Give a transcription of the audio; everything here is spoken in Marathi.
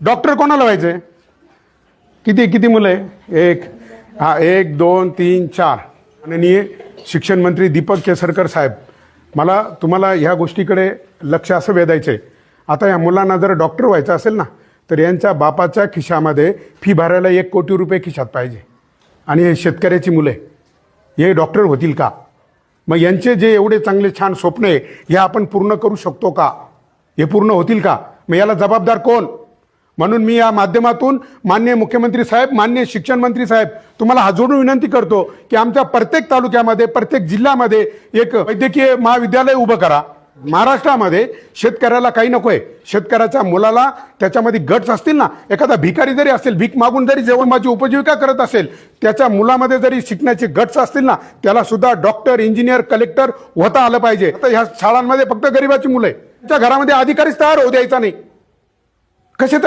डॉक्टर कोणाला व्हायचंय? किती किती मुलं आहे? एक, हा, 1 2 3 4. माननीय शिक्षण मंत्री दीपक केसरकर साहेब, मला तुम्हाला ह्या गोष्टीकडे लक्ष असं वेधायचं आहे. आता या मुलांना जर डॉक्टर व्हायचं असेल ना, तर यांच्या बापाच्या खिशामध्ये फी भरायला 1 कोटी रुपये खिशात पाहिजे. आणि हे शेतकऱ्याची मुलं आहे, हे डॉक्टर होतील का? मग यांचे जे एवढे चांगले छान स्वप्न आहे, हे आपण पूर्ण करू शकतो का? हे पूर्ण होतील का? मग याला जबाबदार कोण? म्हणून मी या माध्यमातून माननीय मुख्यमंत्री साहेब, माननीय शिक्षण मंत्री साहेब, तुम्हाला हात जोडून विनंती करतो की आमच्या प्रत्येक तालुक्यामध्ये, प्रत्येक जिल्ह्यामध्ये एक वैद्यकीय महाविद्यालय उभं करा. महाराष्ट्रामध्ये शेतकऱ्याला काही नकोय. शेतकऱ्याच्या मुलाला त्याच्यामध्ये गट्स असतील ना, एखादा भिकारी जरी असेल, भीक मागून जरी जेवणाची उपजीविका करत असेल, त्याच्या मुलामध्ये जरी शिकण्याचे गट्स असतील ना, त्याला सुद्धा डॉक्टर, इंजिनियर, कलेक्टर होता आलं पाहिजे. आता ह्या शाळांमध्ये फक्त गरिबाची मुलं आहे, त्या घरामध्ये अधिकारीच तयार होऊ द्यायचा नाही. कसे